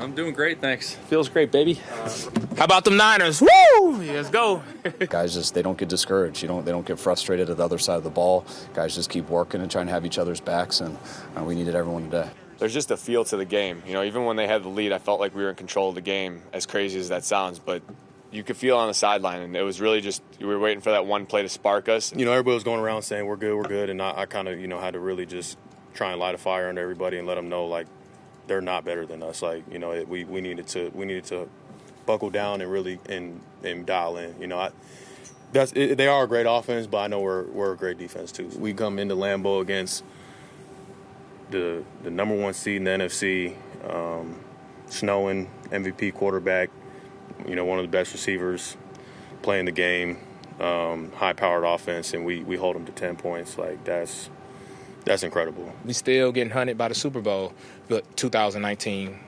I'm doing great, thanks. Feels great, baby. How about them Niners? Woo! Let's go. Guys they don't get discouraged. They don't get frustrated at the other side of the ball. Guys just keep working and trying to have each other's backs, and we needed everyone today. There's just a feel to the game. You know, even when they had the lead, I felt like we were in control of the game, as crazy as that sounds, but you could feel on the sideline, and it was really just we were waiting for that one play to spark us. You know, everybody was going around saying we're good, and I kind of, had to really just try and light a fire under everybody and let them know, like, they're not better than us. Like, we needed to buckle down and really and dial in. They are a great offense, but I know we're a great defense too. We come into Lambeau against the number one seed in the NFC, snowing MVP quarterback, one of the best receivers playing the game, high-powered offense, and we hold them to 10 points. Like, that's incredible. We still getting hunted by the Super Bowl, but 2019,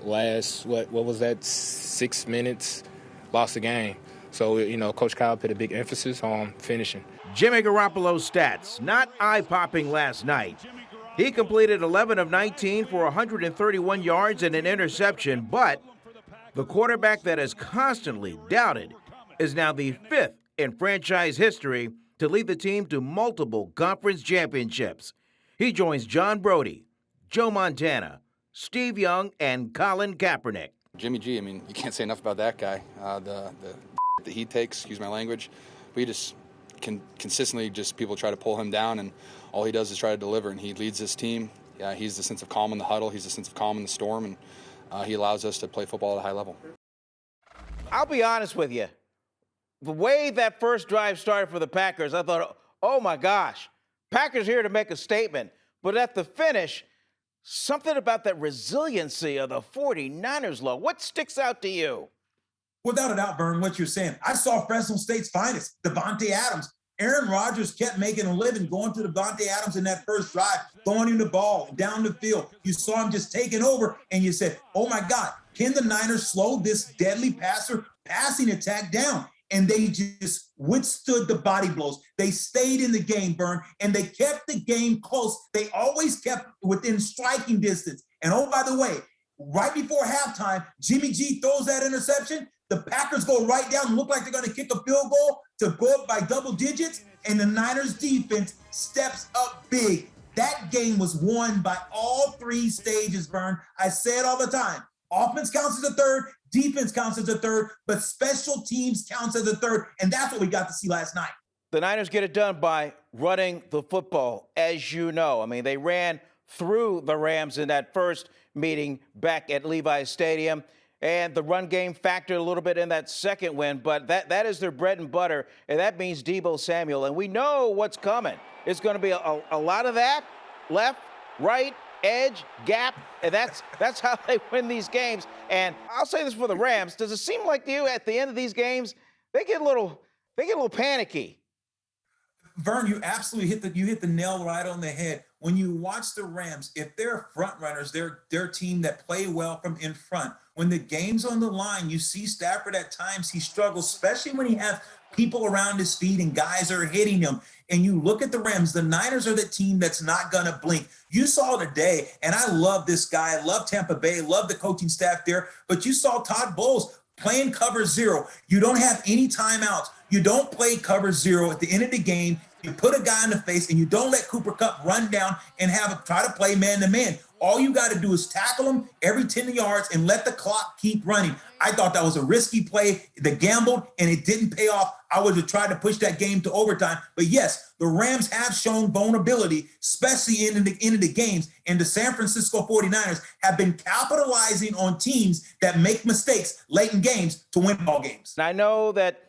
last, what was that, 6 minutes, lost the game. So, Coach Kyle put a big emphasis on finishing. Jimmy Garoppolo's stats, not eye-popping last night. He completed 11 of 19 for 131 yards and an interception, but the quarterback that is constantly doubted is now the 5th in franchise history to lead the team to multiple conference championships. He joins John Brody, Joe Montana, Steve Young, and Colin Kaepernick. Jimmy G, you can't say enough about that guy. The that he takes, excuse my language, we just can consistently people try to pull him down, and all he does is try to deliver, and he leads this team. Yeah, he's the sense of calm in the huddle. He's the sense of calm in the storm, and he allows us to play football at a high level. I'll be honest with you. The way that first drive started for the Packers, I thought, oh my gosh, Packers here to make a statement. But at the finish, something about that resiliency of the 49ers, Lo. What sticks out to you? Without a doubt, Vern, what you're saying. I saw Fresno State's finest, Devontae Adams. Aaron Rodgers kept making a living going to Devontae Adams in that first drive, throwing him the ball down the field. You saw him just taking over, and you said, oh my God, can the Niners slow this deadly passing attack down? And they just withstood the body blows. They stayed in the game, Vern, and they kept the game close. They always kept within striking distance. And oh, by the way, right before halftime, Jimmy G throws that interception. The Packers go right down and look like they're going to kick a field goal to go up by double digits, and the Niners defense steps up big. That game was won by all three stages, Vern. I say it all the time. Offense counts as a third, defense counts as a third, but special teams counts as a third, and that's what we got to see last night. The Niners get it done by running the football, as you know. They ran through the Rams in that first meeting back at Levi's Stadium, and the run game factored a little bit in that second win, but that is their bread and butter, and that means Deebo Samuel, and we know what's coming. It's going to be a lot of that, left, right, edge, gap, and that's how they win these games. And I'll say this for the Rams. Does it seem like to you at the end of these games, they get a little panicky? Vern, you absolutely hit the nail right on the head. When you watch the Rams, if they're front runners, they're a team that play well from in front. When the game's on the line, you see Stafford at times he struggles, especially when he has people around his feet and guys are hitting him. And you look at the Rams, the Niners are the team that's not going to blink. You saw today, and I love this guy. I love Tampa Bay, love the coaching staff there. But you saw Todd Bowles playing cover zero. You don't have any timeouts. You don't play cover zero at the end of the game. You put a guy in the face, and you don't let Cooper Kupp run down and try to play man-to-man. All you got to do is tackle him every 10 yards and let the clock keep running. I thought that was a risky play. They gambled, and it didn't pay off. I would have tried to push that game to overtime. But, yes, the Rams have shown vulnerability, especially in the end of the games. And the San Francisco 49ers have been capitalizing on teams that make mistakes late in games to win ball games. I know that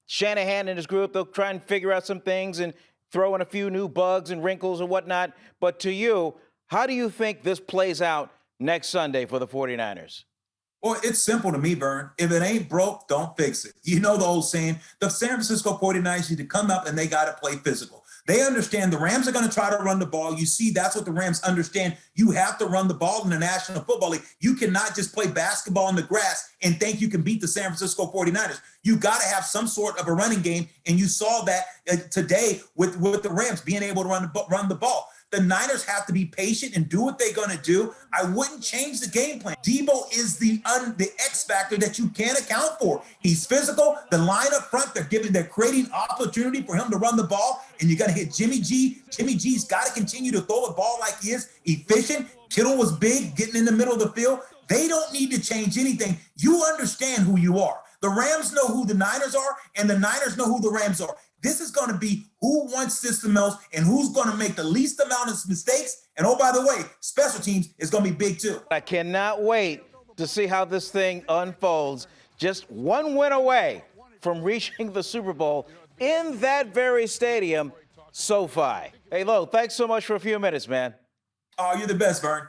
Shanahan and his group, they'll try and figure out some things and throw in a few new bugs and wrinkles and whatnot. But to you, how do you think this plays out next Sunday for the 49ers? Well, it's simple to me, Vern. If it ain't broke, don't fix it. You know the old saying, the San Francisco 49ers need to come up and they got to play physical. They understand the Rams are going to try to run the ball. You see, that's what the Rams understand. You have to run the ball in the National Football League. You cannot just play basketball in the grass and think you can beat the San Francisco 49ers. You got to have some sort of a running game, and you saw that today with the Rams being able to run the ball. The Niners have to be patient and do what they're going to do. I wouldn't change the game plan. Debo is the X factor that you can't account for. He's physical. The line up front, they're creating opportunity for him to run the ball, and you got to hit Jimmy G. Jimmy G's got to continue to throw the ball like he is, efficient. Kittle was big, getting in the middle of the field. They don't need to change anything. You understand who you are. The Rams know who the Niners are, and the Niners know who the Rams are. This is going to be who wants this the most and who's going to make the least amount of mistakes. And oh, by the way, special teams is going to be big too. I cannot wait to see how this thing unfolds. Just one win away from reaching the Super Bowl in that very stadium, SoFi. Hey, Lo, thanks so much for a few minutes, man. Oh, you're the best, Vern.